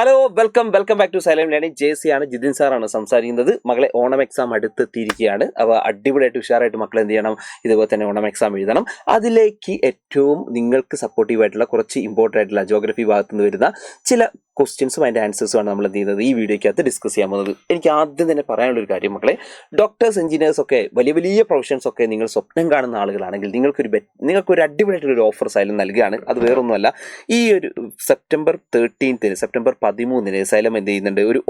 Hello welcome back to Xylem Learning. JC ആണ്, ജിതിൻ സാറാണ് സംസാരിക്കുന്നത്. മകളെ ഓണം എക്സാം അടുത്തെത്തിയിരിക്കുകയാണ്. അപ്പോൾ അടിപൊളിയായിട്ട് ഉഷാറായിട്ട് മക്കൾ എന്ത് ചെയ്യണം, ഇതുപോലെ തന്നെ ഓണം എക്സാം എഴുതണം. അതിലേക്ക് ഏറ്റവും നിങ്ങൾക്ക് സപ്പോർട്ടീവായിട്ടുള്ള കുറച്ച് ഇമ്പോർട്ടൻ്റ് ആയിട്ടുള്ള ജോഗ്രഫി ഭാഗത്തു നിന്ന് വരുന്ന ചില ക്വസ്റ്റ്യൻസും അതിൻ്റെ ആൻസേഴ്സുമാണ് നമ്മൾ എന്ത് ചെയ്യുന്നത് ഈ വീഡിയോയ്ക്കകത്ത് ഡിസ്കസ് ചെയ്യാൻ പോകുന്നത്. എനിക്ക് ആദ്യം തന്നെ പറയാനുള്ളൊരു കാര്യം മക്കളെ, ഡോക്ടേഴ്സ്, എഞ്ചിനീയേഴ്സ് ഒക്കെ വലിയ പ്രൊഫഷൻസ് ഒക്കെ നിങ്ങൾ സ്വപ്നം കാണുന്ന ആളുകളാണെങ്കിൽ നിങ്ങൾക്കൊരു അടിപൊളിയായിട്ടൊരു ഓഫർ സൈലം നൽകുകയാണ്. അത് വേറൊന്നുമല്ല, ഈ ഒരു സെപ്റ്റംബർ 13 സൈലം എന്ത് ചെയ്യുന്നുണ്ട്, ഒരു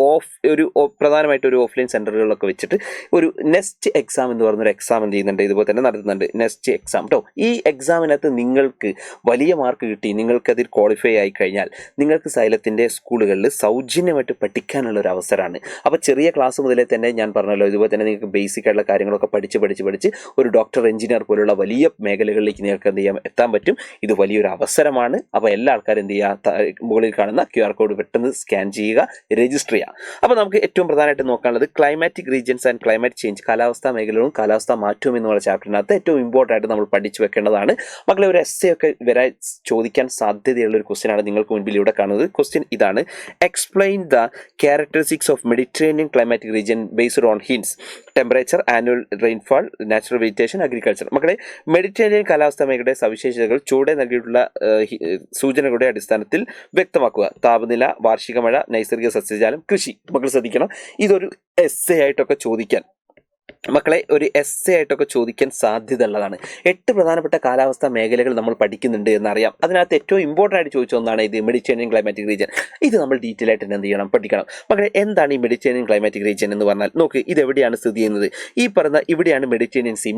പ്രധാനമായിട്ട് ഒരു ഓഫ്ലൈൻ സെൻറ്ററുകളിലൊക്കെ വെച്ചിട്ട് ഒരു നെസ്റ്റ് എക്സാം എന്ന് പറഞ്ഞൊരു എക്സാം എന്ത് ചെയ്യുന്നുണ്ട്, ഇതുപോലെ തന്നെ നടത്തുന്നുണ്ട്. നെസ്റ്റ് എക്സാം കേട്ടോ. ഈ എക്സാമിനകത്ത് നിങ്ങൾക്ക് വലിയ മാർക്ക് കിട്ടി, നിങ്ങൾക്കതിൽ ക്വാളിഫൈ ആയി കഴിഞ്ഞാൽ നിങ്ങൾക്ക് സൈലത്തിൻ്റെ സ്കൂളുകളിൽ സൗജന്യമായിട്ട് പഠിക്കാനുള്ള ഒരു അവസരമാണ്. അപ്പോൾ ചെറിയ ക്ലാസ് മുതലേ തന്നെ ഞാൻ പറഞ്ഞല്ലോ, ഇതുപോലെ തന്നെ നിങ്ങൾക്ക് ബേസിക് ആയിട്ടുള്ള കാര്യങ്ങളൊക്കെ പഠിച്ച് ഒരു ഡോക്ടർ, എഞ്ചിനീയർ പോലുള്ള വലിയ മേഖലകളിലേക്ക് നിങ്ങൾക്ക് എന്ത് ചെയ്യാൻ എത്താൻ പറ്റും. ഇത് വലിയൊരു അവസരമാണ്. അപ്പോൾ എല്ലാ ആൾക്കാരും എന്ത് ചെയ്യുക, മുകളിൽ കാണുന്ന QR കോഡ് പെട്ടെന്ന് സ്കാൻ ചെയ്യുക, രജിസ്റ്റർ ചെയ്യുക. അപ്പോൾ നമുക്ക് ഏറ്റവും പ്രധാനമായിട്ട് നോക്കാനുള്ളത് climatic regions and climate change, കാലാവസ്ഥാ മേഖലകളും കാലാവസ്ഥാ മാറ്റവും എന്നുള്ള ചാപ്റ്ററിനകത്ത് ഏറ്റവും ഇമ്പോർട്ടൻ്റ് ആയിട്ട് നമ്മൾ പഠിച്ചു വെക്കേണ്ടതാണ്. മക്കളെ, ഒരു essay ഒക്കെ ചോദിക്കാൻ സാധ്യതയുള്ള ഒരു ക്വസ്റ്റ്യൻ ആണ് നിങ്ങൾക്ക് മുൻപിൽ ഇവിടെ കാണുന്നത്. ക്വസ്റ്റ്യൻ ഇതാണ്: explain the characteristics of Mediterranean climatic region based on hints, temperature, annual rainfall, natural vegetation, agriculture. മക്കളെ, മെഡിറ്ററേനിയൻ കാലാവസ്ഥാ മേഖലയുടെ സവിശേഷതകൾ ചുവടെ നൽകിയിട്ടുള്ള സൂചനകളുടെ അടിസ്ഥാനത്തിൽ വ്യക്തമാക്കുക. താപനില, വാർഷിക മഴ, നൈസർഗിക സസ്യജാലം, കൃഷി. മക്കൾ ശ്രദ്ധിക്കണം, ഇതൊരു essay ആയിട്ടൊക്കെ ചോദിക്കാൻ സാധ്യത ഉള്ളതാണ്. 8 പ്രധാനപ്പെട്ട കാലാവസ്ഥാ മേഖലകൾ നമ്മൾ പഠിക്കുന്നുണ്ട് എന്നറിയാം. അതിനകത്ത് ഏറ്റവും ഇമ്പോർട്ടൻ്റ് ആയിട്ട് ചോദിച്ച ഒന്നാണ് ഇത് മെഡിറ്ററേനിയൻ ക്ലൈമാറ്റിക് റീജിയൻ. ഇത് നമ്മൾ ഡീറ്റെയിൽ ആയിട്ട് എന്ത് ചെയ്യണം, പഠിക്കണം. മക്കളെ, എന്താണ് ഈ മെഡിറ്ററേനിയൻ ക്ലൈമാറ്റിക് റീജിയൻ എന്ന് പറഞ്ഞാൽ? നോക്ക്, ഇത് എവിടെയാണ് സ്ഥിതി ചെയ്യുന്നത്? ഈ പറഞ്ഞ ഇവിടെയാണ് മെഡിറ്ററേനിയൻ സീ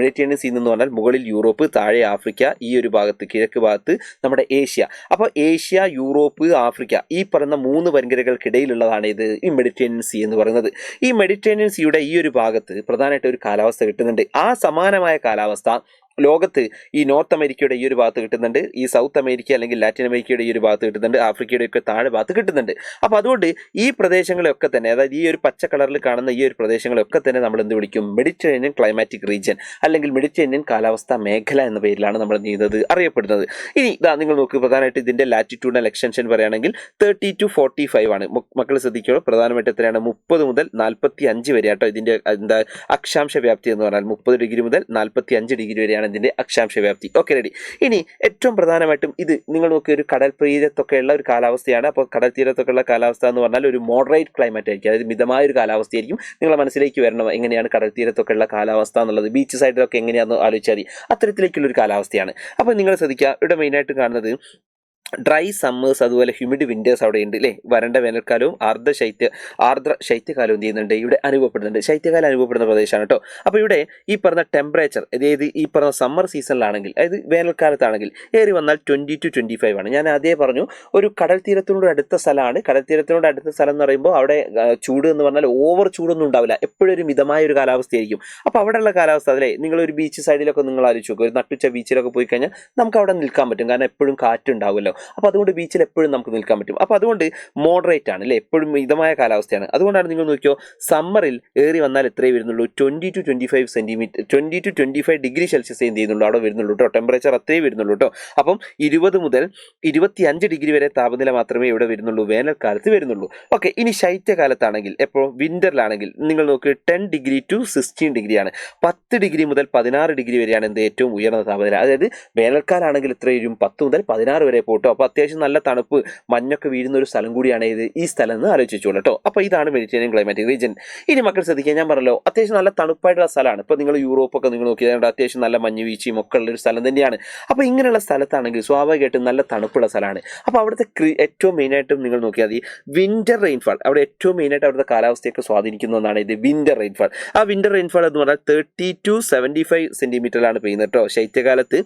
എന്ന് പറഞ്ഞാൽ മുകളിൽ യൂറോപ്പ്, താഴെ ആഫ്രിക്ക, ഈ ഒരു ഭാഗത്ത് കിഴക്ക് ഭാഗത്ത് നമ്മുടെ ഏഷ്യ. അപ്പോൾ ഏഷ്യ, യൂറോപ്പ്, ആഫ്രിക്ക, ഈ പറയുന്ന 3 വൻകരകൾക്കിടയിലുള്ളതാണ് ഇത് ഈ മെഡിറ്ററേനിയൻ സീ എന്ന് പറയുന്നത്. ഈ മെഡിറ്ററേനിയൻ സീയുടെ ഈ ഒരു ഭാഗത്ത് പ്രധാനമായിട്ട് ഒരു കാലാവസ്ഥ കിട്ടുന്നുണ്ട്. ആ സമാനമായ കാലാവസ്ഥ ലോകത്ത് ഈ നോർത്ത് അമേരിക്കയുടെ ഈ ഒരു ഭാഗത്ത് കിട്ടുന്നുണ്ട്, ഈ സൗത്ത് അമേരിക്ക അല്ലെങ്കിൽ ലാറ്റിൻ അമേരിക്കയുടെ ഈ ഒരു ഭാഗത്ത് കിട്ടുന്നുണ്ട്, ആഫ്രിക്കയുടെ ഒക്കെ താഴെ ഭാഗത്ത് കിട്ടുന്നുണ്ട്. അപ്പോൾ അതുകൊണ്ട് ഈ പ്രദേശങ്ങളെയൊക്കെ തന്നെ, അതായത് ഈ ഒരു പച്ച കളറിൽ കാണുന്ന ഈ ഒരു പ്രദേശങ്ങളെയൊക്കെ തന്നെ നമ്മൾ എന്ത് വിളിക്കും, മെഡിറ്ററേനിയൻ ക്ലൈമാറ്റിക് റീജിയൻ അല്ലെങ്കിൽ മെഡിറ്ററേനിയൻ കാലാവസ്ഥാ മേഖല എന്ന പേരിലാണ് നമ്മൾ എന്ത് ചെയ്യുന്നത്, അറിയപ്പെടുന്നത്. ഇനി ഇതാ നിങ്ങൾ നോക്ക്, പ്രധാനമായിട്ട് ഇതിൻ്റെ ലാറ്റിറ്റ്യൂഡിനൽ എക്സ്റ്റൻഷൻ പറയുകയാണെങ്കിൽ 30 to 45 ആണ്. മക്കൾ ശ്രദ്ധിക്കുക, പ്രധാനമായിട്ട് എത്രയാണ്, 30 മുതൽ 45 വരെ ആട്ടോ ഇതിൻ്റെ എന്താ അക്ഷാംശ വ്യാപ്തി എന്ന് പറഞ്ഞാൽ. 30 ഡിഗ്രി മുതൽ 45 ഡിഗ്രി വരെയാണ് ഇതിന്റെ അക്ഷാംശ വ്യാപ്തി. Okay, ready. ഇനി ഏറ്റവും പ്രധാനമായിട്ടും ഇത് നിങ്ങൾ നോക്കി, ഒരു കടൽ തീരത്തൊക്കെയുള്ള ഒരു കാലാവസ്ഥയാണ്. അപ്പോൾ കടൽ തീരത്തൊക്കെയുള്ള കാലാവസ്ഥ എന്ന് പറഞ്ഞാൽ ഒരു മോഡറേറ്റ് ക്ലൈമറ്റ് ആയിരിക്കും, അതായത് മിതമായ ഒരു കാലാവസ്ഥയായിരിക്കും. നിങ്ങളെ മനസ്സിലേക്ക് വരണം എങ്ങനെയാണ് കടൽ തീരത്തൊക്കെയുള്ള കാലാവസ്ഥ എന്നുള്ളത്. ബീച്ച് സൈഡിലൊക്കെ എങ്ങനെയാണെന്ന് ആലോചിച്ചാൽ മതി. അത്തരത്തിലേക്കുള്ളൊരു കാലാവസ്ഥയാണ്. അപ്പോൾ നിങ്ങൾ ശ്രദ്ധിക്കുക, ഇവിടെ മെയിനായിട്ട് കാണുന്നത് ഡ്രൈ സമ്മേഴ്സ്, അതുപോലെ ഹ്യൂമിഡ് വിന്റേഴ്സ് അവിടെ ഉണ്ട് അല്ലേ. വരണ്ട വേനൽക്കാലവും ആർദ്ര ശൈത്യകാലവും എന്ത് ചെയ്യുന്നുണ്ട്, ഇവിടെ അനുഭവപ്പെടുന്നുണ്ട്. ശൈത്യകാലം അനുഭവപ്പെടുന്ന പ്രദേശമാണ് കേട്ടോ. അപ്പോൾ ഇവിടെ ഈ പറഞ്ഞ ടെമ്പറേച്ചർ, അതായത് ഈ പറഞ്ഞ സമ്മർ സീസണിലാണെങ്കിൽ, അതായത് വേനൽക്കാലത്താണെങ്കിൽ ഏറി വന്നാൽ 20 to 25 ആണ്. ഞാൻ അതേ പറഞ്ഞു, ഒരു കടൽ തീരത്തിനോട് അടുത്ത സ്ഥലമാണ്. കടൽ തീരത്തിനോട് അടുത്ത സ്ഥലം എന്ന് പറയുമ്പോൾ അവിടെ ചൂട് എന്ന് പറഞ്ഞാൽ ഓവർ ചൂടൊന്നും ഉണ്ടാവില്ല, എപ്പോഴും ഒരു മിതമായ ഒരു കാലാവസ്ഥയായിരിക്കും. അപ്പോൾ അവിടെയുള്ള കാലാവസ്ഥ, അതിലെ നിങ്ങളൊരു ബീച്ച് സൈഡിലൊക്കെ നിങ്ങൾ ആലോചിച്ച് നോക്കുക, ഒരു നട്ടുച്ച ബീച്ചിലൊക്കെ പോയി കഴിഞ്ഞാൽ നമുക്ക് അവിടെ നിൽക്കാൻ പറ്റും, കാരണം എപ്പോഴും കാറ്റുണ്ടാവുമല്ലോ. അപ്പോൾ അതുകൊണ്ട് ബീച്ചിൽ എപ്പോഴും നമുക്ക് നിൽക്കാൻ പറ്റും. അപ്പോൾ അതുകൊണ്ട് മോഡറേറ്റ് ആണ് അല്ലേ, എപ്പോഴും മിതമായ കാലാവസ്ഥയാണ്. അതുകൊണ്ടാണ് നിങ്ങൾ നോക്കിയോ, സമ്മറിൽ ഏറി വന്നാൽ എത്രയേ വരുന്നുള്ളൂ, 20 to 25 ഡിഗ്രി സെൽഷ്യസ് എന്ത് ചെയ്യുന്നുള്ളൂ, അവിടെ വരുന്നുള്ളൂ കേട്ടോ. ടെമ്പറേച്ചർ അത്രേ വരുന്നുള്ളൂ കേട്ടോ. അപ്പം 20 മുതൽ 25 ഡിഗ്രി വരെ താപനില മാത്രമേ ഇവിടെ വരുന്നുള്ളൂ, വേനൽക്കാലത്ത് വരുന്നുള്ളൂ. ഓക്കെ, ഇനി ശൈത്യകാലത്താണെങ്കിൽ, എപ്പോൾ വിന്ററിലാണെങ്കിൽ നിങ്ങൾ നോക്ക്, 10 ഡിഗ്രി to 16 ഡിഗ്രിയാണ്. 10 ഡിഗ്രി മുതൽ 16 ഡിഗ്രി വരെയാണ് എന്ത് ഏറ്റവും ഉയർന്ന താപനില. അതായത് വേനൽക്കാലാണെങ്കിൽ എത്ര വരും, 10 മുതൽ 16 വരെ പോട്ടോ. അപ്പോൾ അത്യാവശ്യം നല്ല തണുപ്പ്, മഞ്ഞൊക്കെ വീഴുന്ന ഒരു സ്ഥലം കൂടിയാണ് ഇത്, ഈ സ്ഥലം എന്ന് ആലോചിച്ചോളൂ കേട്ടോ. അപ്പോൾ ഇതാണ് മെഡിറ്ററേനിയൻ ക്ലൈമാറ്റിക് റീജിയൻ. ഇനി മക്കൾ ശ്രദ്ധിക്കുക, ഞാൻ പറഞ്ഞല്ലോ അത്യാവശ്യം നല്ല തണുപ്പായിട്ടുള്ള സ്ഥലമാണ്. ഇപ്പോൾ നിങ്ങൾ യൂറോപ്പൊക്കെ നിങ്ങൾ നോക്കിയാൽ അത്യാവശ്യം നല്ല മഞ്ഞ് വീഴ്ചയും ഒക്കെ ഉള്ളൊരു സ്ഥലം തന്നെയാണ്. അപ്പോൾ ഇങ്ങനെയുള്ള സ്ഥലത്താണെങ്കിൽ സ്വാഭാവികമായിട്ടും നല്ല തണുപ്പുള്ള സ്ഥലമാണ്. അപ്പോൾ അവിടുത്തെ ഏറ്റവും മെയിനായിട്ടും നിങ്ങൾ നോക്കിയാൽ മതി, വിന്റർ റെയിൻഫാൾ, അവിടെ ഏറ്റവും മെയിനായിട്ട് അവിടുത്തെ കാലാവസ്ഥയൊക്കെ സ്വാധീനിക്കുന്ന ഒന്നാണ് ഇത് വിന്റർ റെയിൻഫാൾ. ആ വിന്റർ റെയിൻഫാൾ എന്ന് പറഞ്ഞാൽ 30 to 75 സെൻറ്റിമീറ്ററിലാണ് പെയ്യുന്നത് കേട്ടോ. ശൈത്യകാലത്ത്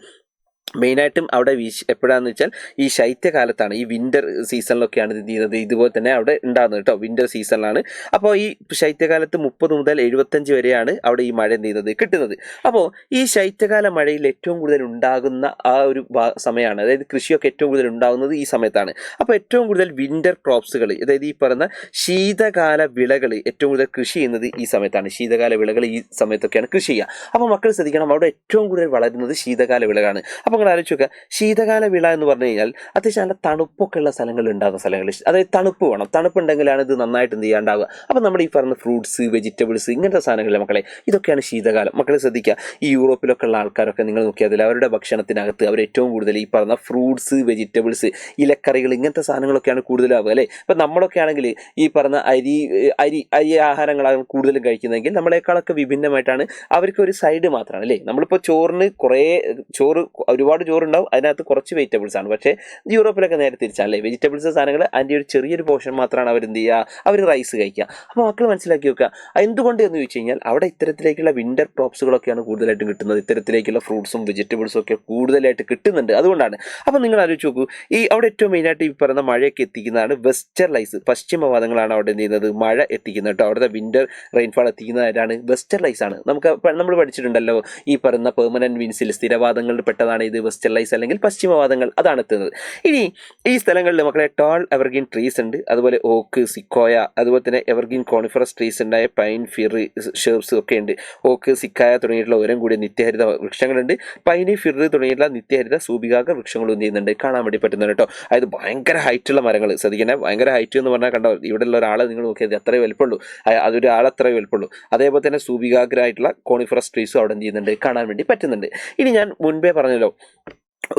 മെയിനായിട്ടും അവിടെ എപ്പോഴാണെന്ന് വെച്ചാൽ ഈ ശൈത്യകാലത്താണ്, ഈ വിന്റർ സീസണിലൊക്കെയാണ് ഇത് ചെയ്യുന്നത്. ഇതുപോലെ തന്നെ അവിടെ ഉണ്ടാകുന്നത് കേട്ടോ, വിന്റർ സീസണിലാണ്. അപ്പോൾ ഈ ശൈത്യകാലത്ത് 30 മുതൽ 75 വരെയാണ് അവിടെ ഈ മഴ എന്ത് ചെയ്യുന്നത്, കിട്ടുന്നത്. അപ്പോൾ ഈ ശൈത്യകാല മഴയിൽ ഏറ്റവും കൂടുതൽ ഉണ്ടാകുന്ന ആ ഒരു സമയമാണ്, അതായത് കൃഷിയൊക്കെ ഏറ്റവും കൂടുതൽ ഉണ്ടാകുന്നത് ഈ സമയത്താണ്. അപ്പോൾ ഏറ്റവും കൂടുതൽ വിന്റർ ക്രോപ്സുകൾ, അതായത് ഈ പറയുന്ന ശീതകാല വിളകൾ ഏറ്റവും കൂടുതൽ കൃഷി ചെയ്യുന്നത് ഈ സമയത്താണ്. ശീതകാല വിളകൾ ഈ സമയത്തൊക്കെയാണ് കൃഷി ചെയ്യുക. അപ്പോൾ മക്കൾ ശ്രദ്ധിക്കണം, അവിടെ ഏറ്റവും കൂടുതൽ വളരുന്നത് ശീതകാല വിളകളാണ്. അപ്പോൾ നിങ്ങൾ ആലോചിച്ച് നോക്കുക, ശീതകാല വിള എന്ന് പറഞ്ഞു കഴിഞ്ഞാൽ അത്യാവശ്യം നല്ല തണുപ്പൊക്കെ ഉള്ള സ്ഥലങ്ങളിൽ ഉണ്ടാകുന്ന സ്ഥലങ്ങൾ, അതായത് തണുപ്പ് വേണം, തണുപ്പുണ്ടെങ്കിലാണ് ഇത് നന്നായിട്ട് എന്ത് ചെയ്യാണ്ടാവുക. അപ്പം നമ്മൾ ഈ പറഞ്ഞ ഫ്രൂട്ട്സ്, വെജിറ്റബിൾസ്, ഇങ്ങനത്തെ സാധനങ്ങളിലെ മക്കളെ, ഇതൊക്കെയാണ് ശീതകാലം. മക്കളെ ശ്രദ്ധിക്കുക, ഈ യൂറോപ്പിലൊക്കെ ഉള്ള ആൾക്കാരൊക്കെ നിങ്ങൾ നോക്കിയാൽ അവരുടെ ഭക്ഷണത്തിനകത്ത് അവർ ഏറ്റവും കൂടുതൽ ഈ പറഞ്ഞ ഫ്രൂട്ട്സ്, വെജിറ്റബിൾസ്, ഇലക്കറികൾ, ഇങ്ങനത്തെ സാധനങ്ങളൊക്കെയാണ് കൂടുതലാവുക അല്ലേ. ഇപ്പം നമ്മളൊക്കെ ആണെങ്കിൽ ഈ പറഞ്ഞ അരി ആഹാരങ്ങളാണ് കൂടുതലും കഴിക്കുന്നതെങ്കിൽ നമ്മളെക്കാളൊക്കെ വിഭിന്നമായിട്ടാണ് അവർക്ക് ഒരു സൈഡ് മാത്രമാണ് അല്ലേ. നമ്മളിപ്പോൾ ചോറിന് ഒരുപാട് ചോറുണ്ടാവും, അതിനകത്ത് കുറച്ച് വെജിറ്റബിൾസ് ആണ്. പക്ഷേ യൂറോപ്പിലൊക്കെ നേരെ തിരിച്ചാണ് അല്ലേ, വെജിറ്റബിൾസ് സാധനങ്ങൾ അതിൻ്റെ ഒരു ചെറിയൊരു പോർഷൻ മാത്രമാണ് അവർ എന്ത് ചെയ്യുക, അവർ റൈസ് കഴിക്കുക. അപ്പോൾ മക്കൾ മനസ്സിലാക്കി വെക്കുക, എന്തുകൊണ്ട് എന്ന് ചോദിച്ചു കഴിഞ്ഞാൽ അവിടെ ഇത്തരത്തിലേക്കുള്ള വിൻ്റർ ക്രോപ്സുകളൊക്കെയാണ് കൂടുതലായിട്ടും കിട്ടുന്നത്, ഇത്തരത്തിലേക്കുള്ള ഫ്രൂട്ട്സും വെജിറ്റബിൾസും ഒക്കെ കൂടുതലായിട്ട് കിട്ടുന്നുണ്ട്, അതുകൊണ്ടാണ്. അപ്പോൾ നിങ്ങൾ ആലോചിച്ച് നോക്കൂ, ഈ അവിടെ ഏറ്റവും മെയിനായിട്ട് ഈ പറയുന്ന മഴയൊക്കെ എത്തിക്കുന്നതാണ് വെസ്റ്റർലൈസ്, പശ്ചിമവാദങ്ങളാണ് അവിടെ എന്ത് ചെയ്യുന്നത്, മഴ എത്തിക്കുന്നത് കേട്ടോ. അവിടുത്തെ വിൻ്റർ റെയിൻഫാൾ എത്തിക്കുന്നതായിട്ടാണ് വെസ്റ്റർലൈസ് ആണ്. നമ്മൾ പഠിച്ചിട്ടുണ്ടല്ലോ ഈ പറയുന്ന പെർമനന്റ് വിൻസിൽ സ്ഥിരവാദങ്ങളിൽ പെട്ടതാണ് ഇത് വെസ്റ്റർലൈസ് അല്ലെങ്കിൽ പശ്ചിമവാദങ്ങൾ, അതാണ് എത്തുന്നത്. ഇനി ഈ സ്ഥലങ്ങളിൽ മക്കളെ ടാൾ എവർഗ്രീൻ ട്രീസ് ഉണ്ട്, അതുപോലെ ഓക്ക്, സിക്കോയ, അതുപോലെ തന്നെ എവർഗ്രീൻ കോണിഫറസ് ട്രീസ് ഉണ്ടായ പൈൻ, ഫിർ, ഷേർബ്സ് ഒക്കെ ഉണ്ട്. ഓക്ക്, സിക്കായ തുടങ്ങിയിട്ടുള്ള ഉയരം കൂടിയ നിത്യഹരിത വൃക്ഷങ്ങളുണ്ട്. പൈന്, ഫിർ തുടങ്ങിയിട്ടുള്ള നിത്യഹരിത സൂപികാക വൃക്ഷങ്ങളും എന്ത് ചെയ്യുന്നുണ്ട്, കാണാൻ വേണ്ടി പറ്റുന്നുണ്ട് കേട്ടോ. അതായത് ഭയങ്കര ഹൈറ്റുള്ള മരങ്ങൾ ശ്രദ്ധിക്കണേ. ഭയങ്കര ഹൈറ്റ് എന്ന് പറഞ്ഞാൽ കണ്ടോ, ഇവിടെയുള്ള ഒരാളെ നിങ്ങൾ നോക്കിയത് അത്രേ വലുപ്പമുള്ളൂ, അതൊരു ആളത്രേ വലുപ്പമുള്ളൂ. അതേപോലെ തന്നെ സൂപികാഗ്രമായിട്ടുള്ള കോണിഫറസ് ട്രീസും അവിടെ എന്ത് ചെയ്യുന്നുണ്ട്, കാണാൻ വേണ്ടി പറ്റുന്നുണ്ട്. ഇനി ഞാൻ മുൻപേ പറഞ്ഞല്ലോ,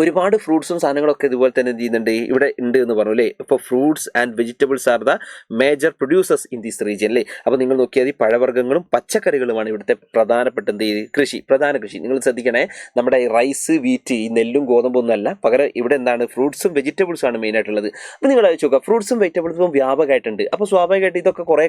ഒരുപാട് ഫ്രൂട്ട്സും സാധനങ്ങളൊക്കെ ഇതുപോലെ തന്നെ എന്ത് ചെയ്യുന്നുണ്ട്, ഇവിടെ ഉണ്ട് എന്ന് പറഞ്ഞു അല്ലേ. ഇപ്പോൾ fruits and vegetables are the major producers in this region അല്ലേ. അപ്പോൾ നിങ്ങൾ നോക്കിയാൽ ഈ പഴവർഗ്ഗങ്ങളും പച്ചക്കറികളുമാണ് ഇവിടുത്തെ പ്രധാനപ്പെട്ട പ്രധാന കൃഷി. നിങ്ങൾ ശ്രദ്ധിക്കണേ, നമ്മുടെ റൈസ്, വീറ്റ്, ഈ നെല്ലും ഗോതമ്പൊന്നും അല്ല, പകരം ഇവിടെ എന്താണ്, ഫ്രൂട്ട്സും വെജിറ്റബിൾസും ആണ് മെയിൻ ആയിട്ടുള്ളത്. അപ്പോൾ നിങ്ങൾ ആലോചിച്ച് നോക്കുക, ഫ്രൂട്ട്സും വെജിറ്റബിൾസും വ്യാപകമായിട്ടുണ്ട്. അപ്പോൾ സ്വാഭാവികമായിട്ട് ഇതൊക്കെ കുറേ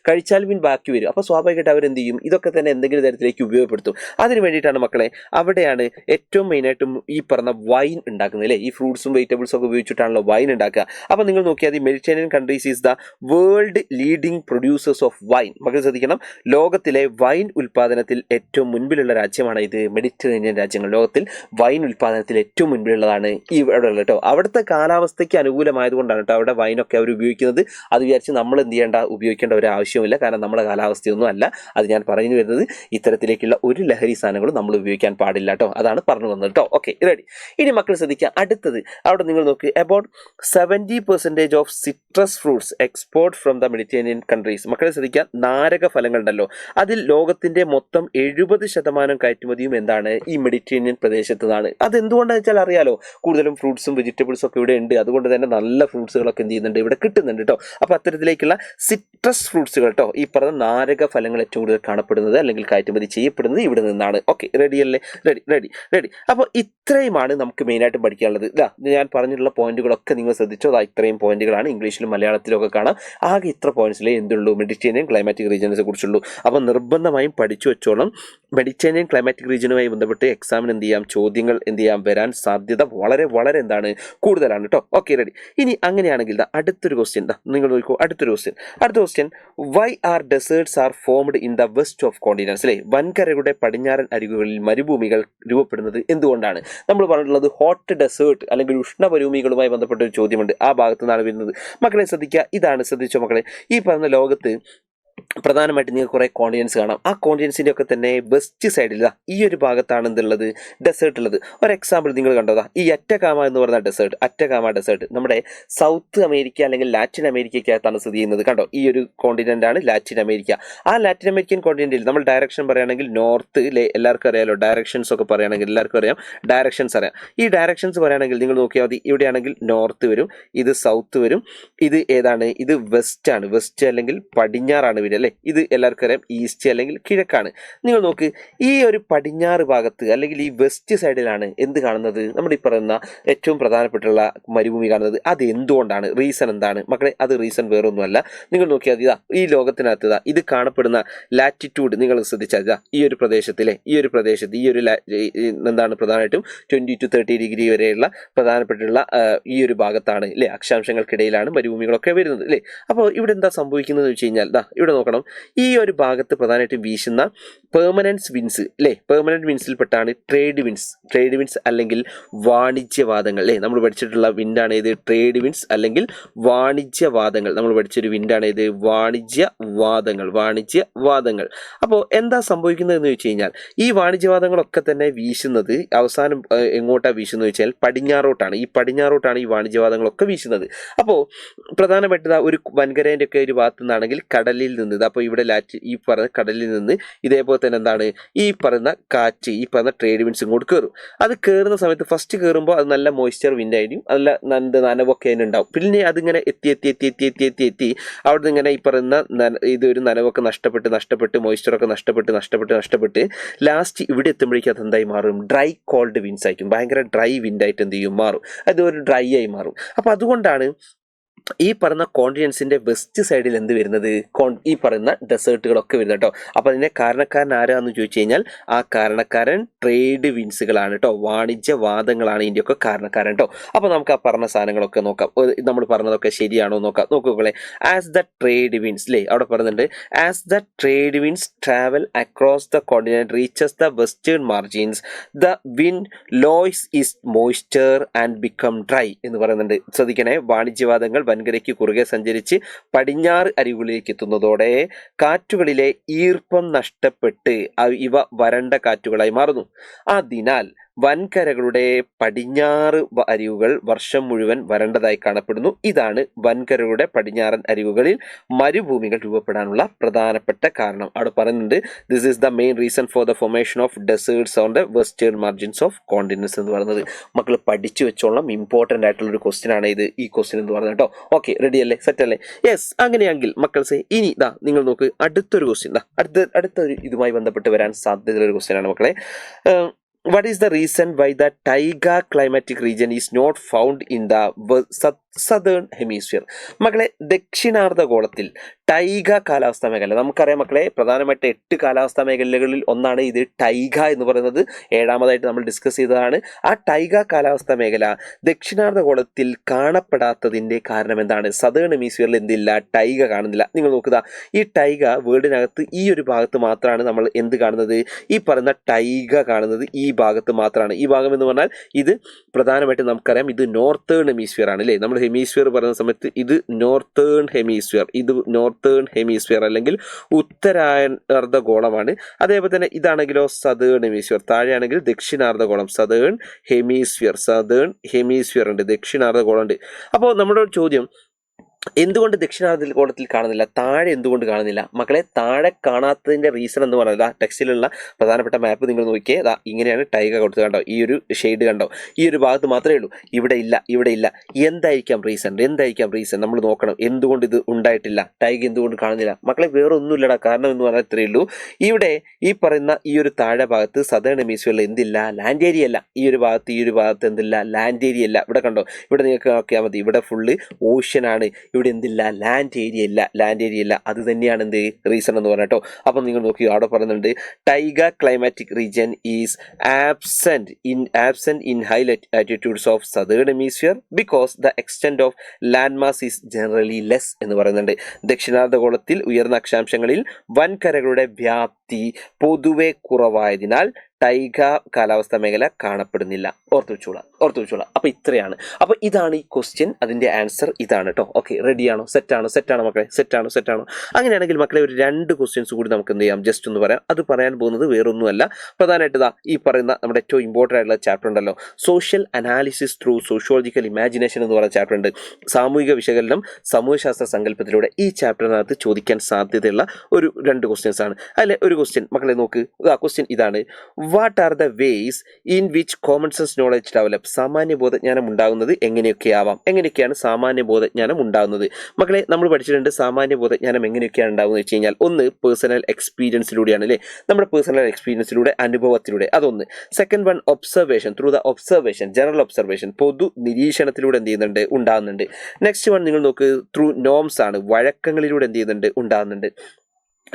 കഴിച്ചാൽ പിന്നെ ബാക്കി വരും. അപ്പോൾ സ്വാഭാവികമായിട്ട് അവരെന്ത് ചെയ്യും, ഇതൊക്കെ തന്നെ എന്തെങ്കിലും തരത്തിലേക്ക് ഉപയോഗപ്പെടുത്തും. അതിന് വേണ്ടിയിട്ടാണ് മക്കളെ, അവിടെയാണ് ഏറ്റവും മെയിനായിട്ടും ഈ പറഞ്ഞ വൈൻ ഉണ്ടാക്കുന്നത് അല്ലേ. ഈ ഫ്രൂട്ട്സും വെജിറ്റബിൾസും ഒക്കെ ഉപയോഗിച്ചിട്ടാണല്ലോ വൈൻ ഉണ്ടാക്കുക. അപ്പോൾ നിങ്ങൾ നോക്കിയാൽ ഈ Mediterranean countries is the world leading producers of wine. മക്കൾ ശ്രദ്ധിക്കണം, ലോകത്തിലെ വൈൻ ഉൽപ്പാദനത്തിൽ ഏറ്റവും മുൻപിലുള്ള രാജ്യമാണ് ഇത് മെഡിറ്ററേനിയൻ രാജ്യങ്ങൾ. ലോകത്തിൽ വൈൻ ഉൽപ്പാദനത്തിൽ ഏറ്റവും മുൻപിലുള്ളതാണ് ഈ ഇവിടെ കേട്ടോ. അവിടുത്തെ കാലാവസ്ഥയ്ക്ക് അനുകൂലമായതുകൊണ്ടാണ് കേട്ടോ അവിടെ വൈനൊക്കെ അവർ ഉപയോഗിക്കുന്നത്. അത് വിചാരിച്ച് നമ്മൾ എന്ത് ഉപയോഗിക്കേണ്ട ഒരു ആവശ്യമില്ല, കാരണം നമ്മുടെ കാലാവസ്ഥയൊന്നും അല്ല. അത് ഞാൻ പറഞ്ഞു വരുന്നത്, ഇത്തരത്തിലേക്കുള്ള ഒരു ലഹരി സാധനങ്ങളും നമ്മൾ ഉപയോഗിക്കാൻ പാടില്ല കേട്ടോ. അതാണ് പറഞ്ഞു വന്നത് കേട്ടോ. Okay, ready. ഇനി മക്കൾ ശ്രദ്ധിക്കുക, അടുത്തത് അവിടെ നിങ്ങൾ നോക്ക്, about 70% of citrus fruits export from the Mediterranean countries. മക്കളെ ശ്രദ്ധിക്കുക, നാരക ഫലങ്ങളുണ്ടല്ലോ, അതിൽ ലോകത്തിന്റെ മൊത്തം 70% കയറ്റുമതിയും എന്താണ്, ഈ മെഡിറ്ററേനിയൻ പ്രദേശത്ത് നിന്നാണ്. അതെന്തുകൊണ്ടാണെന്ന് വെച്ചാൽ അറിയാലോ, കൂടുതലും ഫ്രൂട്ട്സും വെജിറ്റബിൾസും ഒക്കെ ഇവിടെ ഉണ്ട്. അതുകൊണ്ട് തന്നെ നല്ല ഫ്രൂട്ട്സുകളൊക്കെ എന്ത് ചെയ്യുന്നുണ്ട്, ഇവിടെ കിട്ടുന്നുണ്ട് കേട്ടോ. അപ്പോൾ അത്തരത്തിലേക്കുള്ള സിട്രസ് ഫ്രൂട്ട്സുകൾ കേട്ടോ, ഈ പറഞ്ഞ നാരക ഫലങ്ങൾ ഏറ്റവും കൂടുതൽ കാണപ്പെടുന്നത് അല്ലെങ്കിൽ കയറ്റുമതി ചെയ്യപ്പെടുന്നത് ഇവിടെ നിന്നാണ്. ഓക്കെ, റെഡി അല്ലേ? റെഡി. അപ്പോൾ ഇത്രയുമാണ് നമുക്ക് മെയിനായിട്ട് പഠിക്കാനുള്ളത്. ഞാൻ പറഞ്ഞിട്ടുള്ള പോയിന്റുകളൊക്കെ നിങ്ങൾ ശ്രദ്ധിച്ചോ. ഇത്രയും പോയിന്റുകളാണ് ഇംഗ്ലീഷിലും മലയാളത്തിലും ഒക്കെ കാണാം. ആകെ ഇത്ര പോയിന്റ്സിലേ എന്തുള്ളൂ, മെഡിറ്ററേനിയൻ ക്ലൈമാറ്റിക് റീജിയനെ കുറിച്ചുള്ളൂ. അപ്പോൾ നിർബന്ധമായും പഠിച്ചു വെച്ചോളം. മെഡിറ്ററേനിയൻ ക്ലൈമാറ്റിക് റീജിയനുമായി ബന്ധപ്പെട്ട് എക്സാമിന് ചോദ്യങ്ങൾ വരാൻ സാധ്യത വളരെ എന്താണ്, കൂടുതലാണ് കേട്ടോ. Okay, ready. ഇനി അങ്ങനെയാണെങ്കിൽ അടുത്തൊരു ക്വസ്റ്റ്യൻ നിങ്ങൾ നോക്കൂ. അടുത്ത question, why are deserts are formed in the west of continents അല്ലേ. വൻകരയുടെ പടിഞ്ഞാറൻ അരികുകളിൽ മരുഭൂമികൾ രൂപപ്പെടുന്നത് എന്തുകൊണ്ടാണ്? നമ്മൾ പറഞ്ഞിട്ടുള്ളത് ഹോട്ട് ഡെസേർട്ട് അല്ലെങ്കിൽ ഉഷ്ണമരുഭൂമികളുമായി ബന്ധപ്പെട്ട ഒരു ചോദ്യമുണ്ട്, ആ ഭാഗത്തു നിന്നാണ് വരുന്നത്. മക്കളെ ശ്രദ്ധിക്കുക, ശ്രദ്ധിച്ചോ മക്കളെ, ഈ പറഞ്ഞ ലോകത്ത് പ്രധാനമായിട്ട് നിങ്ങൾക്ക് കുറേ കോണ്ടിനൻസ് കാണാം. ആ കോണ്ടിനൻസിൻ്റെ ഒക്കെ തന്നെ വെസ്റ്റ് സൈഡിൽ ഈ ഒരു ഭാഗത്താണ് എന്തുള്ളത്, ഡെസേർട്ട് ഉള്ളത്. ഒരു എക്സാമ്പിൾ നിങ്ങൾ കണ്ടതാ, ഈ അറ്റകാമ എന്ന് പറഞ്ഞ ഡെസേർട്ട് നമ്മുടെ സൗത്ത് അമേരിക്ക അല്ലെങ്കിൽ ലാറ്റിൻ അമേരിക്കയ്ക്കകത്താണ് സ്ഥിതി ചെയ്യുന്നത്. കണ്ടോ, ഈ ഒരു കോണ്ടിനെൻ്റ് ആണ് ലാറ്റിൻ അമേരിക്ക. ആ ലാറ്റിൻ അമേരിക്കൻ കോണ്ടിനെൻറ്റിൽ നമ്മൾ ഡയറക്ഷൻ പറയുകയാണെങ്കിൽ നോർത്ത്, എല്ലാവർക്കും അറിയാലോ, ഡയറക്ഷൻസ് ഒക്കെ പറയുകയാണെങ്കിൽ എല്ലാവർക്കും അറിയാം, ഡയറക്ഷൻസ് അറിയാം. ഈ ഡയറക്ഷൻസ് പറയുകയാണെങ്കിൽ നിങ്ങൾ നോക്കിയാൽ മതി, ഇവിടെയാണെങ്കിൽ നോർത്ത് വരും, ഇത് സൗത്ത് വരും, ഇത് ഏതാണ്, ഇത് വെസ്റ്റ് ആണ്, വെസ്റ്റ് അല്ലെങ്കിൽ പടിഞ്ഞാറാണ് അല്ലേ. ഇത് എല്ലാവർക്കും അറിയാം, ഈസ്റ്റ് അല്ലെങ്കിൽ കിഴക്കാണ്. നിങ്ങൾ നോക്ക്, ഈ ഒരു പടിഞ്ഞാറ് ഭാഗത്ത് അല്ലെങ്കിൽ ഈ വെസ്റ്റ് സൈഡിലാണ് എന്ത് കാണുന്നത്, നമ്മുടെ ഈ പറയുന്ന ഏറ്റവും പ്രധാനപ്പെട്ടുള്ള മരുഭൂമി കാണുന്നത്. അത് എന്തുകൊണ്ടാണ്, റീസൺ എന്താണ് മക്കളെ? അത് റീസൺ വേറൊന്നുമല്ല. നിങ്ങൾ നോക്കിയാൽ ഈ ലോകത്തിനകത്ത് ഇത് കാണപ്പെടുന്ന ലാറ്റിറ്റ്യൂഡ് നിങ്ങൾ ശ്രദ്ധിച്ചാൽ ഈ ഒരു പ്രദേശത്തിലെ ഈ ഒരു എന്താണ് പ്രധാനമായിട്ടും 20 to 30 ഡിഗ്രി വരെയുള്ള പ്രധാനപ്പെട്ടുള്ള ഈ ഒരു ഭാഗത്താണ് അല്ലേ, അക്ഷാംശങ്ങൾക്കിടയിലാണ് മരുഭൂമികളൊക്കെ വരുന്നത് അല്ലേ. അപ്പോൾ ഇവിടെ എന്താ സംഭവിക്കുന്നത് വെച്ച് കഴിഞ്ഞാൽ ഇവിടെ നോക്കണം, ഈ ഒരു ഭാഗത്ത് പ്രധാനമായിട്ടും വീശുന്ന പെർമനൻസ് വിൻസ് അല്ലേ, പെർമനന്റ് വിൻസിൽപ്പെട്ടാണ് ട്രേഡ് വിൻസ് അല്ലെങ്കിൽ വാണിജ്യവാദങ്ങൾ അല്ലേ. നമ്മൾ പഠിച്ചിട്ടുള്ള വിൻഡാണ് ഇത് ട്രേഡ് വിൻസ് അല്ലെങ്കിൽ വാണിജ്യവാദങ്ങൾ. നമ്മൾ പഠിച്ചൊരു വിൻഡാണ് ഇത് വാണിജ്യവാദങ്ങൾ. അപ്പോൾ എന്താ സംഭവിക്കുന്നത് എന്ന് വെച്ച് കഴിഞ്ഞാൽ ഈ വാണിജ്യവാദങ്ങളൊക്കെ തന്നെ വീശുന്നത് അവസാനം എങ്ങോട്ടാണ് വീശുന്നത് വെച്ചാൽ പടിഞ്ഞാറോട്ടാണ്. ഈ പടിഞ്ഞാറോട്ടാണ് ഈ വാണിജ്യവാദങ്ങളൊക്കെ വീശുന്നത്. അപ്പോൾ പ്രധാനപ്പെട്ട ഒരു വൻകരേൻ്റെ ഒക്കെ ഒരു ഭാഗത്തു നിന്നാണെങ്കിൽ കടലിൽ നിന്ന്, അപ്പോൾ ഇവിടെ ഈ പറഞ്ഞ കടലിൽ നിന്ന് ഇതേപോലെ തന്നെ എന്താണ് ഈ പറയുന്ന കാറ്റ്, ഈ പറഞ്ഞ ട്രേഡ് വിൻസ് ഇങ്ങോട്ട് കയറും. അത് കയറുന്ന സമയത്ത് ഫസ്റ്റ് കയറുമ്പോൾ അത് നല്ല മോയ്സ്ചർ വിൻഡ് ആയിരിക്കും, നല്ല നനവൊക്കെ അതിനുണ്ടാവും. പിന്നെ അതിങ്ങനെ എത്തി അവിടെ നിന്ന് ഇങ്ങനെ ഈ പറയുന്ന ഇതൊരു നനവൊക്കെ നഷ്ടപ്പെട്ട് മോയ്സ്ചറൊക്കെ നഷ്ടപ്പെട്ട് ലാസ്റ്റ് ഇവിടെ എത്തുമ്പോഴേക്കും അത് എന്തായി മാറും, ഡ്രൈ കോൾഡ് വിൻസ് ആയിരിക്കും. ഭയങ്കര ഡ്രൈ വിൻഡായിട്ട് എന്ത് ചെയ്യും മാറും, അത് ഒരു ഡ്രൈ ആയി മാറും. അപ്പോൾ അതുകൊണ്ടാണ് ഈ പറയുന്ന കോണ്ടിനെൻസിന്റെ വെസ്റ്റ് സൈഡിൽ എന്ത് വരുന്നത്, ഈ പറയുന്ന ഡെസേർട്ടുകളൊക്കെ വരുന്നത് കേട്ടോ. അപ്പോൾ അതിന്റെ കാരണക്കാരൻ ആരാന്ന് ചോദിച്ചു കഴിഞ്ഞാൽ ആ കാരണക്കാരൻ ട്രേഡ് വിൻസുകളാണ് കേട്ടോ, വാണിജ്യവാദങ്ങളാണ് ഇതിൻ്റെയൊക്കെ കാരണക്കാരൻ കേട്ടോ. അപ്പോൾ നമുക്ക് ആ പറഞ്ഞ സാധനങ്ങളൊക്കെ നോക്കാം, നമ്മൾ പറഞ്ഞതൊക്കെ ശരിയാണോ നോക്കാം. നോക്കുകളെ, ആസ് ദ ട്രേഡ് വിൻസ് അല്ലേ, അവിടെ പറയുന്നുണ്ട് as the trade winds travel across the continent reaches the western margins the wind loses is moisture and become dry എന്ന് പറയുന്നുണ്ട്. ശ്രദ്ധിക്കണേ, വാണിജ്യവാദങ്ങൾ വൻകരയ്ക്ക് കുറുകെ സഞ്ചരിച്ച് പടിഞ്ഞാറ് അരികുകളിലേക്ക് എത്തുന്നതോടെ കാറ്റുകളിലെ ഈർപ്പം നഷ്ടപ്പെട്ട് ഇവ വരണ്ട കാറ്റുകളായി മാറുന്നു. അതിനാൽ വൻകരകളുടെ പടിഞ്ഞാറ് അരികുകൾ വർഷം മുഴുവൻ വരണ്ടതായി കാണപ്പെടുന്നു. ഇതാണ് വൻകരകളുടെ പടിഞ്ഞാറൻ അരികുകളിൽ മരുഭൂമികൾ രൂപപ്പെടാനുള്ള പ്രധാനപ്പെട്ട കാരണം. അവിടെ പറയുന്നുണ്ട് this is the main reason for the formation of deserts on the western margins of continents എന്ന് പറയുന്നത്. മക്കൾ പഠിച്ചു വെച്ചോളം ഇമ്പോർട്ടൻ്റ് ആയിട്ടുള്ള ഒരു ക്വസ്റ്റ്യൻ ആണ് ഇത്, ഈ ക്വസ്റ്റ്യൻ എന്ന് പറയുന്നത് കേട്ടോ. ഓക്കെ, റെഡി അല്ലേ, സെറ്റ് അല്ലേ? യെസ്. അങ്ങനെയെങ്കിൽ മക്കൾസെ ഇനി നിങ്ങൾ നോക്ക്, അടുത്തൊരു ക്വസ്റ്റ്യൻ അടുത്തൊരു ഇതുമായി ബന്ധപ്പെട്ട് വരാൻ സാധ്യതയുള്ള ഒരു ക്വസ്റ്റ്യൻ ആണ് മക്കളെ. What is the reason why the taiga climatic region is not found in the southern hemisphere? മക്കളെ, ദക്ഷിണാർദ്ധഗോളത്തിൽ ടൈഗ കാലാവസ്ഥാ മേഖല നമുക്കറിയാം മക്കളെ, പ്രധാനമായിട്ട് 8 കാലാവസ്ഥാ മേഖലകളിൽ ഒന്നാണ് ഇത് ടൈഗ എന്ന് പറയുന്നത്. 7ാമതായിട്ട് നമ്മൾ ഡിസ്കസ് ചെയ്തതാണ്. ആ ടൈഗ കാലാവസ്ഥാ മേഖല ദക്ഷിണാർദ്ധഗോളത്തിൽ കാണപ്പെടാത്തതിൻ്റെ കാരണം എന്താണ്? സദേൺ ഹെമിസ്ഫിയറിൽ എന്തില്ല, ടൈഗ കാണുന്നില്ല. നിങ്ങൾ നോക്കുക, ഈ ടൈഗ വേൾഡിനകത്ത് ഈ ഒരു ഭാഗത്ത് മാത്രമാണ് നമ്മൾ എന്ത് കാണുന്നത്, ഈ പറയുന്ന ടൈഗ കാണുന്നത് ഈ ഭാഗത്ത് മാത്രമാണ്. ഈ ഭാഗം എന്ന് പറഞ്ഞാൽ ഇത് പ്രധാനമായിട്ടും നമുക്കറിയാം ഇത് നോർത്തേൺ ഹെമിസ്ഫിയർ ആണ് അല്ലേ. നമ്മൾ ഹെമിസ്ഫിയർ പറയുന്ന സമയത്ത് ഇത് നോർത്തേൺ ഹെമിസ്ഫിയർ അല്ലെങ്കിൽ ഉത്തരാർദ്ധഗോളമാണ്. അതേപോലെ തന്നെ ഇതാണെങ്കിലോ സദേൺ ഹെമിസ്ഫിയർ, താഴെയാണെങ്കിൽ ദക്ഷിണാർദ്ധഗോളം, സദേൺ ഹെമിസ്ഫിയർ ഉണ്ട്, ദക്ഷിണാർദ്ധഗോളം ഉണ്ട്. അപ്പോൾ നമ്മുടെ ചോദ്യം, എന്തുകൊണ്ട് ദക്ഷിണാർദ്ധഗോളത്തിൽ കാണുന്നില്ല, താഴെ എന്തുകൊണ്ട് കാണുന്നില്ല? മക്കളെ, താഴെ കാണാത്തതിൻ്റെ റീസൺ എന്ന് പറയുന്നത് ടെക്സ്റ്റിലുള്ള പ്രധാനപ്പെട്ട മാപ്പ് നിങ്ങൾ നോക്കിയേ, ഇങ്ങനെയാണ് ടൈഗ കൊടുത്തത് കണ്ടോ, ഈ ഒരു ഷെയ്ഡ് കണ്ടോ, ഈ ഒരു ഭാഗത്ത് മാത്രമേ ഉള്ളൂ, ഇവിടെ ഇല്ല. എന്തായിരിക്കാം റീസൺ നമ്മൾ നോക്കണം. എന്തുകൊണ്ട് ഇത് ഉണ്ടായിട്ടില്ല, ടൈഗ എന്തുകൊണ്ട് കാണുന്നില്ല? മക്കളെ, വേറെ ഒന്നുമില്ലടാ, കാരണം എന്ന് പറഞ്ഞാൽ ഇത്രയേ ഉള്ളൂ. ഇവിടെ ഈ പറയുന്ന ഈ ഒരു താഴെ ഭാഗത്ത് സദേൺ ഹെമിസ്ഫിയറിൽ എന്തില്ല, ലാൻഡ് ഏരിയ അല്ല. ഈ ഒരു ഭാഗത്ത് എന്തില്ല, ലാൻഡ് ഏരിയ അല്ല. ഇവിടെ കണ്ടോ, ഇവിടെ നിങ്ങൾക്ക് നോക്കിയാൽ മതി, ഇവിടെ ഫുള്ള് ഓഷ്യനാണ്, ഇവിടെ എന്തില്ല, ലാൻഡ് ഏരിയ ഇല്ല. അത് തന്നെയാണ് എന്ത് റീസൺ എന്ന് പറഞ്ഞോ. അപ്പം നിങ്ങൾ നോക്കി, അവിടെ പറയുന്നുണ്ട് taiga climatic region is absent in high attitudes of southern hemisphere because the extent of land mass is generally less എന്ന് പറയുന്നുണ്ട്. ദക്ഷിണാർദ്ധഗോളത്തിൽ ഉയർന്ന അക്ഷാംശങ്ങളിൽ വൻകരകളുടെ വ്യാപ്തി പൊതുവെ കുറവായതിനാൽ ടൈഗ കാലാവസ്ഥാ മേഖല കാണപ്പെടുന്നില്ല. ഓർത്തു വെച്ചോളാം. അപ്പോൾ ഇത്രയാണ്. അപ്പോൾ ഇതാണ് ഈ ക്വസ്റ്റ്യൻ, അതിൻ്റെ ആൻസർ ഇതാണ് കേട്ടോ. ഓക്കെ, റെഡിയാണോ? സെറ്റാണോ മക്കളെ? സെറ്റാണോ? അങ്ങനെയാണെങ്കിൽ മക്കളെ, ഒരു 2 ക്വസ്റ്റ്യൻസ് കൂടി നമുക്ക് എന്ത് ചെയ്യാം, ജസ്റ്റ് ഒന്ന് പറയാം. അത് പറയാൻ പോകുന്നത് വേറൊന്നുമല്ല, പ്രധാനമായിട്ട് ഈ പറയുന്ന നമ്മുടെ ഏറ്റവും ഇമ്പോർട്ടൻ്റ് ആയിട്ടുള്ള ചാപ്റ്റർ ഉണ്ടല്ലോ, social analysis through sociological imagination എന്ന് പറയുന്ന ചാപ്റ്റർ ഉണ്ട്. സാമൂഹിക വിശകലനം സമൂഹശാസ്ത്ര സങ്കല്പത്തിലൂടെ ഈ ചാപ്റ്ററിനകത്ത് ചോദിക്കാൻ സാധ്യതയുള്ള ഒരു 2 ക്വസ്റ്റ്യൻസ് ആണ്. അതിലെ ഒരു ക്വസ്റ്റ്യൻ മക്കളെ നോക്ക്, ക്വസ്റ്റ്യൻ ഇതാണ്: what are the ways in which common sense knowledge develop? സാമാന്യ ബോധജ്ഞാനം ഉണ്ടാകുന്നത് എങ്ങനെയൊക്കെയാണ് സാമാന്യ ബോധജ്ഞാനം ഉണ്ടാകുന്നത്? മക്കളെ, നമ്മൾ പഠിച്ചിട്ടുണ്ട് സാമാന്യ ബോധജ്ഞാനം എങ്ങനെയൊക്കെയാണ് ഉണ്ടാകുന്നത് വെച്ച് കഴിഞ്ഞാൽ, ഒന്ന് പേഴ്സണൽ എക്സ്പീരിയൻസിലൂടെയാണ് അല്ലേ, നമ്മുടെ പേഴ്സണൽ എക്സ്പീരിയൻസിലൂടെ, അനുഭവത്തിലൂടെ. അതൊന്ന്. Second one observation, through the observation, general observation, പൊതു നിരീക്ഷണത്തിലൂടെ എന്ത് ചെയ്യുന്നുണ്ട്, ഉണ്ടാകുന്നുണ്ട്. നെക്സ്റ്റ് വൺ നിങ്ങൾ നോക്ക്, ത്രൂ നോംസ് ആണ്, വഴക്കങ്ങളിലൂടെ എന്ത് ചെയ്യുന്നുണ്ട്, ഉണ്ടാകുന്നുണ്ട്.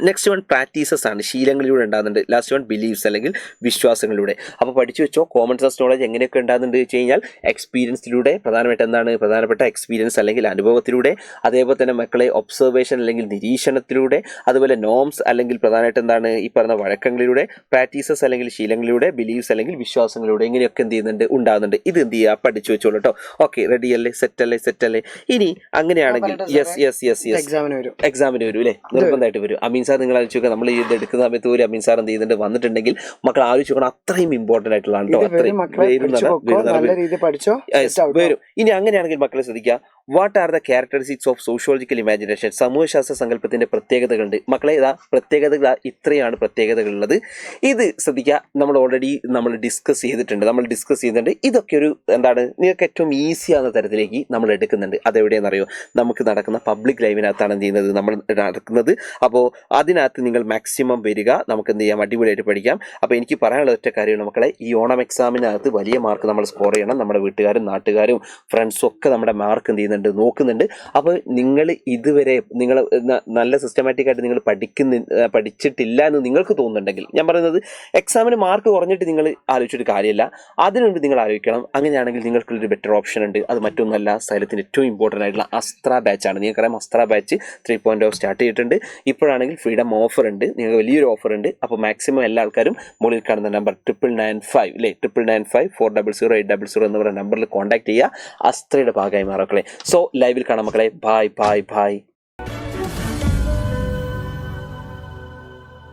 നെക്സ്റ്റ് വൺ പ്രാക്ടീസസ് ആണ്, ശീലങ്ങളിലൂടെ ഉണ്ടാകുന്നുണ്ട്. ലാസ്റ്റ് വൺ ബിലീവ്സ് അല്ലെങ്കിൽ വിശ്വാസങ്ങളിലൂടെ. അപ്പോൾ പഠിച്ചു വെച്ചോ, കോമൺ സെൻസ് നോളജ് എങ്ങനെയൊക്കെ ഉണ്ടാകുന്നുണ്ട് വെച്ച് കഴിഞ്ഞാൽ എക്സ്പീരിയൻസിലൂടെ, പ്രധാനപ്പെട്ട എക്സ്പീരിയൻസ് അല്ലെങ്കിൽ അനുഭവത്തിലൂടെ, അതേപോലെ തന്നെ മക്കളെ ഒബ്സർവേഷൻ അല്ലെങ്കിൽ നിരീക്ഷണത്തിലൂടെ, അതുപോലെ നോംസ് അല്ലെങ്കിൽ പ്രധാനമായിട്ട് എന്താണ് ഈ പറഞ്ഞ വഴക്കങ്ങളിലൂടെ, പ്രാക്ടീസസ് അല്ലെങ്കിൽ ശീലങ്ങളിലൂടെ, ബിലീവ്സ് അല്ലെങ്കിൽ വിശ്വാസങ്ങളിലൂടെ, ഇങ്ങനെയൊക്കെ എന്ത് ചെയ്യുന്നുണ്ട്, ഉണ്ടാകുന്നുണ്ട്. ഇത് എന്ത് ചെയ്യുക, പഠിച്ചു വെച്ചോളൂ കേട്ടോ. ഓക്കെ, റെഡി അല്ലേ, സെറ്റ് അല്ലേ? ഇനി അങ്ങനെയാണെങ്കിൽ എക്സാമിന് വരും അല്ലേ, നിർബന്ധമായിട്ട് വരും. അമീൻ സാർ നിങ്ങൾ ആലോചിച്ച് നോക്കുക, നമ്മൾ ഇത് എടുക്കുന്ന സമയത്ത് പോലും അമീൻ സാർ എന്ത് ചെയ്യുന്നുണ്ട്, വന്നിട്ടുണ്ടെങ്കിൽ മക്കൾ ആലോചിച്ച് നോക്കണം, അത്രയും ഇമ്പോർട്ടൻ്റ് ആയിട്ടുള്ളതാണ് കേട്ടോ. അത്രയും വരും. ഇനി അങ്ങനെയാണെങ്കിൽ മക്കളെ ശ്രദ്ധിക്കുക, what are the characteristics of sociological imagination? സമൂഹശാസ്ത്ര സങ്കല്പത്തിന്റെ പ്രത്യേകതകളുണ്ട് മക്കളെ. ഇതാ പ്രത്യേകതകൾ, ഇത്രയാണ് പ്രത്യേകതകളുള്ളത്. ഇത് ശ്രദ്ധിക്കുക, നമ്മൾ ഡിസ്കസ് ചെയ്തിട്ടുണ്ട്. ഇതൊക്കെ ഒരു എന്താണ്, നിങ്ങൾക്ക് ഏറ്റവും ഈസി ആവുന്ന തരത്തിലേക്ക് നമ്മൾ എടുക്കുന്നുണ്ട്. അതെവിടെയെന്നറിയോ, നമുക്ക് നടക്കുന്ന പബ്ലിക് ലൈവിനകത്താണ് എന്ത് ചെയ്യുന്നത്, നമ്മൾ നടക്കുന്നത്. അപ്പോൾ അതിനകത്ത് നിങ്ങൾ മാക്സിമം വരിക, നമുക്ക് എന്ത് ചെയ്യാം, അടിപൊളിയായിട്ട് പഠിക്കാം. അപ്പോൾ എനിക്ക് പറയാനുള്ള ഒറ്റ കാര്യമാണ് മക്കളെ, ഈ ഓണം എക്സാമിനകത്ത് വലിയ മാർക്ക് നമ്മൾ സ്കോർ ചെയ്യണം. നമ്മുടെ വീട്ടുകാരും നാട്ടുകാരും ഫ്രണ്ട്സും ഒക്കെ നമ്മുടെ മാർക്ക് എന്ത് ചെയ്യുന്നുണ്ട്, നോക്കുന്നുണ്ട്. അപ്പോൾ നിങ്ങൾ ഇതുവരെ നിങ്ങൾ നല്ല സിസ്റ്റമാറ്റിക് ആയിട്ട് നിങ്ങൾ പഠിച്ചിട്ടില്ല എന്ന് നിങ്ങൾക്ക് തോന്നുന്നുണ്ടെങ്കിൽ, ഞാൻ പറയുന്നത് എക്സാമിന് മാർക്ക് കുറഞ്ഞിട്ട് നിങ്ങൾ ആലോചിച്ചിട്ട് കാര്യമില്ല, അതിനുവേണ്ടി നിങ്ങൾ ആലോചിക്കണം. അങ്ങനെയാണെങ്കിൽ നിങ്ങൾക്കുള്ളൊരു ബെറ്റർ ഓപ്ഷൻ ഉണ്ട്. അത് മറ്റൊന്നല്ല, സൈലത്തിൻ്റെ ഏറ്റവും ഇമ്പോർട്ടൻ്റ് ആയിട്ടുള്ള അസ്ത്ര ബാച്ചാണ്. നിങ്ങൾക്കറിയാം, അസ്ത്ര ബാച്ച് 3.0 സ്റ്റാർട്ട് ചെയ്തിട്ടുണ്ട്. ഇപ്പോഴാണെങ്കിൽ ഫ്രീഡം ഓഫർ ഉണ്ട്, നിങ്ങൾക്ക് വലിയൊരു ഓഫർ ഉണ്ട്. അപ്പോൾ മാക്സിമം എല്ലാ ആൾക്കാരും മുകളിൽ കാണുന്ന നമ്പർ 9995 അല്ലേ, 9995 400 800 എന്ന് പറയുന്ന നമ്പറിൽ കോൺടാക്ട് ചെയ്യുക. അസ്ത്രയുടെ ഭാഗമായി മാറക്കളെ. സോ ലൈവിൽ കാണാം മക്കളെ. ബൈ.